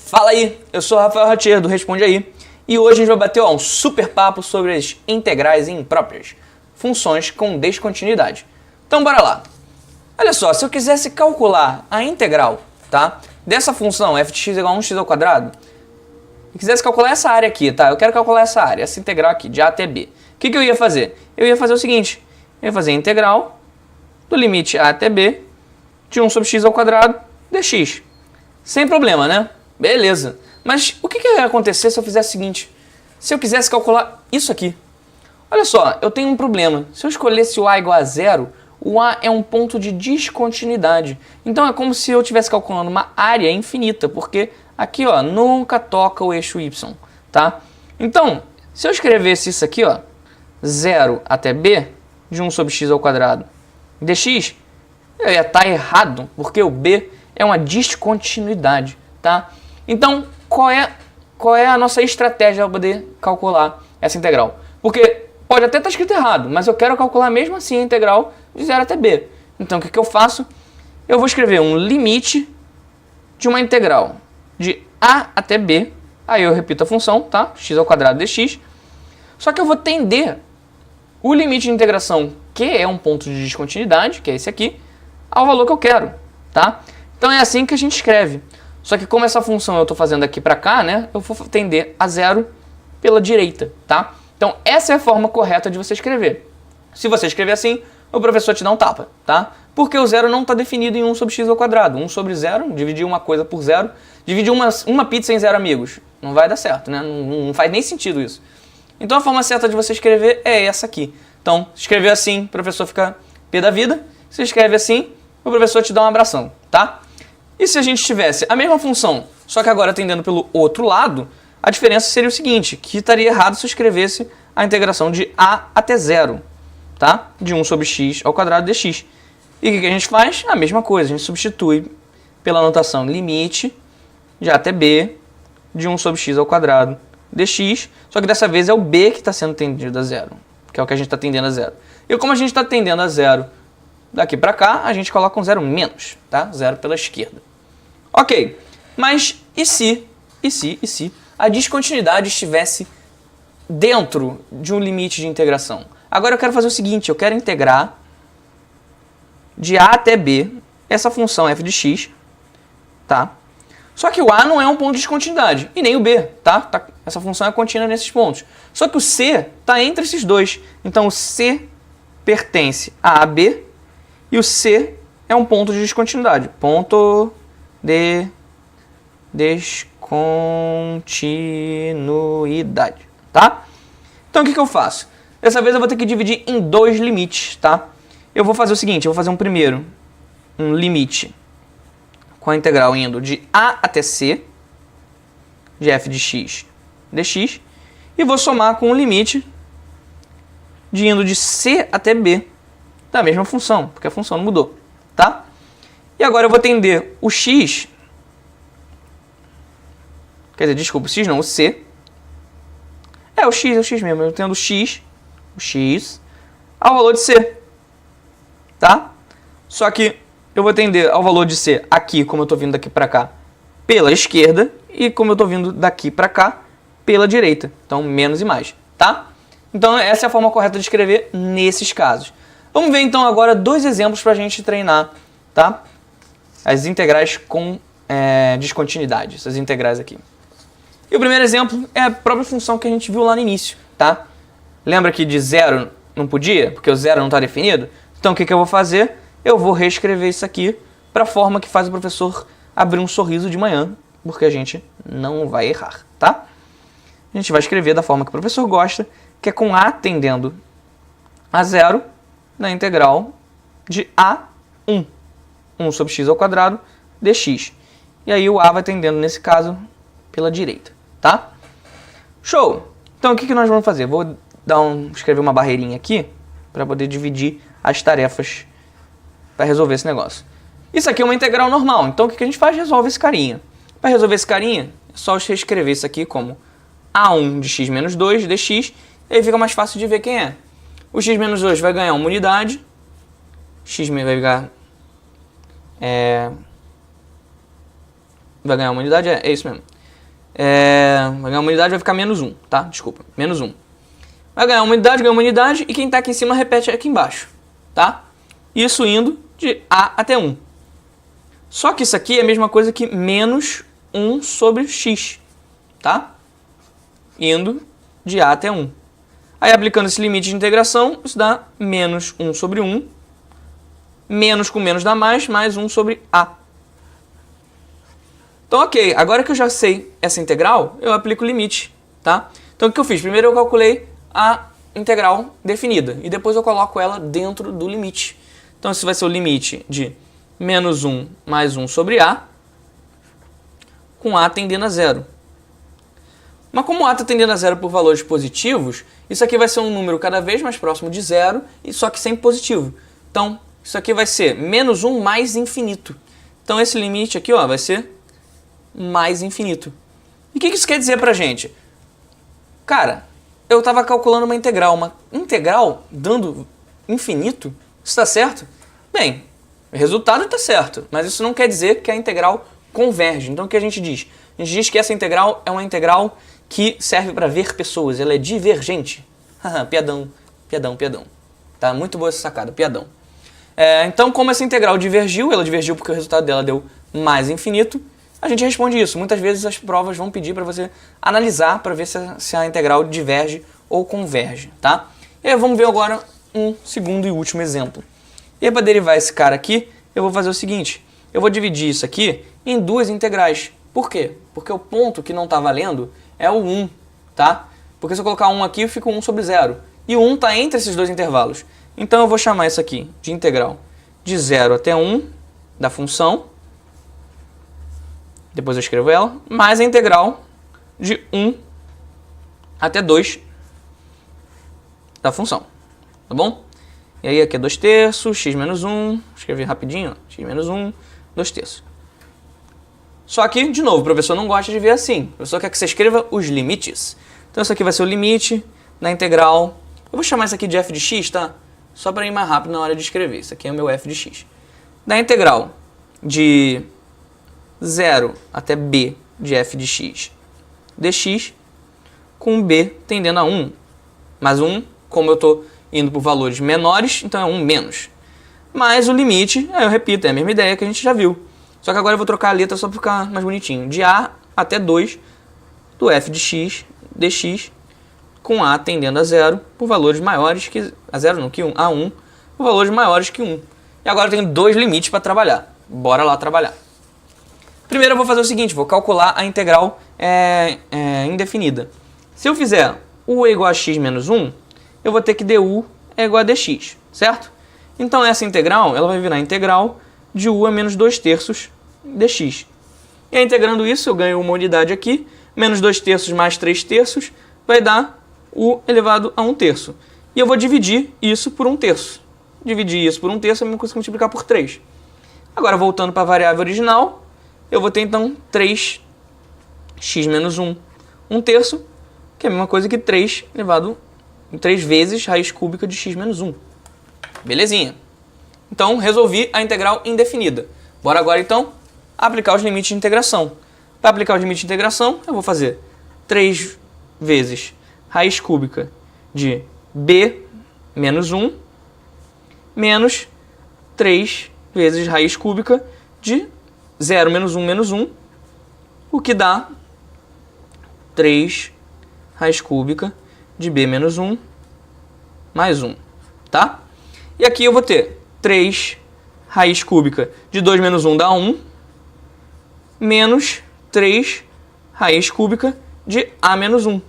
Fala aí, eu sou o Rafael Ratier do Responde Aí e hoje a gente vai bater um super papo sobre as integrais impróprias, funções com descontinuidade. Então bora lá. Olha só, se eu quisesse calcular a integral, tá, dessa função f de x igual a 1x ao quadrado, e quisesse calcular essa área aqui, tá, eu quero calcular essa área, essa integral aqui, de a até b. O que eu ia fazer? Eu ia fazer o seguinte, eu ia fazer a integral do limite a até b de 1 sobre x ao quadrado dx. Sem problema, né? Beleza. Mas o que ia acontecer se eu fizesse o seguinte? Se eu quisesse calcular isso aqui. Olha só, eu tenho um problema. Se eu escolhesse o a igual a zero, o a é um ponto de descontinuidade. Então é como se eu estivesse calculando uma área infinita, porque aqui ó, nunca toca o eixo y, tá? Então, se eu escrevesse isso aqui, ó, 0 até b, de 1 sobre x ao quadrado dx, eu ia estar errado, porque o b é uma descontinuidade, tá? Então, qual é a nossa estratégia para poder calcular essa integral? Porque pode até estar escrito errado, mas eu quero calcular mesmo assim a integral de 0 até b. Então, o que eu faço? Eu vou escrever um limite de uma integral de a até b, aí eu repito a função, tá? X ao quadrado dx, só que eu vou tender o limite de integração, que é um ponto de descontinuidade, que é esse aqui, ao valor que eu quero, tá? Então é assim que a gente escreve. Só que como essa função eu estou fazendo aqui para cá, né, eu vou tender a zero pela direita, tá? Então essa é a forma correta de você escrever. Se você escrever assim, o professor te dá um tapa, tá? Porque o zero não está definido em 1 sobre x ao quadrado. 1 sobre 0, dividir uma coisa por zero, dividir uma pizza em 0 amigos. Não vai dar certo, né? Não faz nem sentido isso. Então a forma certa de você escrever é essa aqui. Então, se escrever assim, o professor fica pé da vida. Se escreve assim, o professor te dá um abração, tá? E se a gente tivesse a mesma função, só que agora atendendo pelo outro lado, a diferença seria o seguinte, que estaria errado se eu escrevesse a integração de a até zero, tá? De 1 sobre x ao quadrado dx. E o que a gente faz? A mesma coisa, a gente substitui pela notação limite de a até b de 1 sobre x ao quadrado dx, só que dessa vez é o b que está sendo tendido a zero, que é o que a gente está tendendo a zero. E como a gente está tendendo a zero daqui para cá, a gente coloca um zero menos, tá? Zero pela esquerda. Ok, mas e se a descontinuidade estivesse dentro de um limite de integração? Agora eu quero fazer o seguinte, eu quero integrar de a até b essa função f de x, tá? Só que o a não é um ponto de descontinuidade, e nem o b, tá? Essa função é contínua nesses pontos. Só que o c está entre esses dois, então o c pertence a b e o c é um ponto de descontinuidade, ponto de descontinuidade, tá? Então o que eu faço? Dessa vez eu vou ter que dividir em dois limites, tá? Eu vou fazer o seguinte, eu vou fazer um limite com a integral indo de a até c, de f de x dx, e vou somar com o limite de indo de c até b, da mesma função, porque a função não mudou, tá? E agora eu vou tender o x, quer dizer, desculpa, o x não, o c. É o x mesmo, eu tendo o x ao valor de c, tá? Só que eu vou tender ao valor de c aqui, como eu estou vindo daqui para cá, pela esquerda, e como eu estou vindo daqui para cá, pela direita. Então, menos e mais, tá? Então, essa é a forma correta de escrever nesses casos. Vamos ver, então, agora dois exemplos para a gente treinar, tá? As integrais com descontinuidade, essas integrais aqui. E o primeiro exemplo é a própria função que a gente viu lá no início, tá? Lembra que de zero não podia, porque o zero não está definido? Então o que eu vou fazer? Eu vou reescrever isso aqui para a forma que faz o professor abrir um sorriso de manhã, porque a gente não vai errar, tá? A gente vai escrever da forma que o professor gosta, que é com a tendendo a zero na integral de a1. 1 sobre x ao quadrado dx. E aí o a vai tendendo, nesse caso, pela direita, tá? Show! Então o que nós vamos fazer? Vou escrever uma barreirinha aqui para poder dividir as tarefas para resolver esse negócio. Isso aqui é uma integral normal, então o que a gente faz? Resolve esse carinha. Para resolver esse carinha, é só reescrever isso aqui como a1 de x menos 2 dx, e aí fica mais fácil de ver quem é. O x menos 2 vai ganhar uma unidade, x vai ganhar vai ganhar uma unidade, é isso mesmo. Vai ganhar uma unidade, vai ficar menos 1, tá? Desculpa, menos 1. Vai ganhar uma unidade, e quem está aqui em cima repete aqui embaixo, tá? Isso indo de A até 1. Só que isso aqui é a mesma coisa que menos 1 sobre x, tá? Indo de A até 1. Aí, aplicando esse limite de integração, isso dá menos 1 sobre 1. Menos com menos dá mais 1 sobre A. Então, ok, agora que eu já sei essa integral, eu aplico o limite, tá? Então, o que eu fiz? Primeiro eu calculei a integral definida, e depois eu coloco ela dentro do limite. Então, esse vai ser o limite de menos 1 mais 1 sobre A, com A tendendo a 0. Mas como A está tendendo a 0 por valores positivos, isso aqui vai ser um número cada vez mais próximo de 0, só que sempre positivo. Então, isso aqui vai ser menos 1 mais infinito. Então, esse limite aqui, ó, vai ser mais infinito. E o que isso quer dizer pra gente? Cara, eu estava calculando uma integral dando infinito, isso está certo? Bem, o resultado está certo, mas isso não quer dizer que a integral converge. Então o que a gente diz? A gente diz que essa integral é uma integral que serve para ver pessoas, ela é divergente. Piadão. Tá muito boa essa sacada, piadão. Então, como essa integral divergiu, ela divergiu porque o resultado dela deu mais infinito, a gente responde isso. Muitas vezes as provas vão pedir para você analisar para ver se a integral diverge ou converge, tá? E aí vamos ver agora um segundo e último exemplo. E aí, para derivar esse cara aqui, eu vou fazer o seguinte. Eu vou dividir isso aqui em duas integrais. Por quê? Porque o ponto que não está valendo é o 1, tá? Porque se eu colocar 1 aqui, eu fico 1 sobre 0. E o 1 está entre esses dois intervalos. Então eu vou chamar isso aqui de integral de 0 até 1 da função. Depois eu escrevo ela. Mais a integral de 1 até 2 da função. Tá bom? E aí aqui é 2 terços, x menos 1. Escrevi rapidinho, ó, x menos 1, 2 terços. Só que, de novo, o professor não gosta de ver assim. O professor quer que você escreva os limites. Então isso aqui vai ser o limite da integral. Eu vou chamar isso aqui de f de x, tá? Só para ir mais rápido na hora de escrever. Isso aqui é o meu f de x. Da integral de 0 até b de f de x dx, com b tendendo a 1. Mas 1, como eu estou indo por valores menores, então é 1 menos. Mas o limite, eu repito, é a mesma ideia que a gente já viu. Só que agora eu vou trocar a letra só para ficar mais bonitinho. De a até 2 do f de x dx, com a tendendo a 0 por valores maiores que... A 0 não, que 1. A 1 por valores maiores que 1. E agora eu tenho dois limites para trabalhar. Bora lá trabalhar. Primeiro eu vou fazer o seguinte, vou calcular a integral indefinida. Se eu fizer u é igual a x menos 1, eu vou ter que du é igual a dx, certo? Então essa integral, ela vai virar integral de u a menos 2 terços dx. E aí, integrando isso, eu ganho uma unidade aqui, menos 2 terços mais 3 terços, vai dar u elevado a 1 terço. E eu vou dividir isso por 1 terço. Dividir isso por 1 terço, eu consigo multiplicar por 3. Agora, voltando para a variável original, eu vou ter então 3x menos 1, 1 terço, que é a mesma coisa que 3 elevado em 3 vezes raiz cúbica de x menos 1. Belezinha. Então, resolvi a integral indefinida. Bora agora, então, aplicar os limites de integração. Para aplicar os limites de integração, eu vou fazer 3 vezes raiz cúbica de b menos 1 menos 3 vezes raiz cúbica de 0 menos 1, o que dá 3 raiz cúbica de b menos 1 mais 1, tá? E aqui eu vou ter 3 raiz cúbica de 2 menos 1 dá 1, menos 3 raiz cúbica de a menos 1,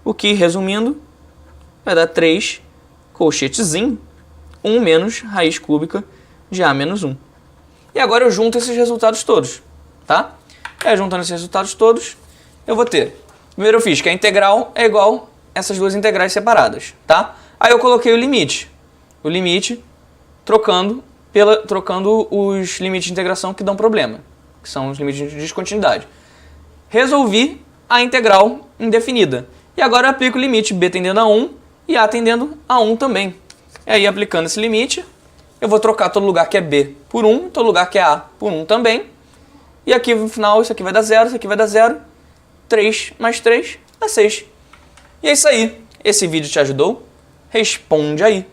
o que, resumindo, vai dar 3 colchetezinho, 1 menos raiz cúbica de a menos 1. E agora eu junto esses resultados todos, tá? Juntando esses resultados todos, eu vou ter... Primeiro eu fiz que a integral é igual a essas duas integrais separadas, tá? Aí eu coloquei o limite. O limite trocando os limites de integração que dão problema, que são os limites de descontinuidade. Resolvi a integral indefinida. E agora eu aplico o limite b tendendo a 1 e a tendendo a 1 também. E aí, aplicando esse limite, eu vou trocar todo lugar que é b por 1, todo lugar que é a por 1 também. E aqui no final isso aqui vai dar 0, isso aqui vai dar 0. 3 mais 3 dá 6. E é isso aí. Esse vídeo te ajudou? Responde aí.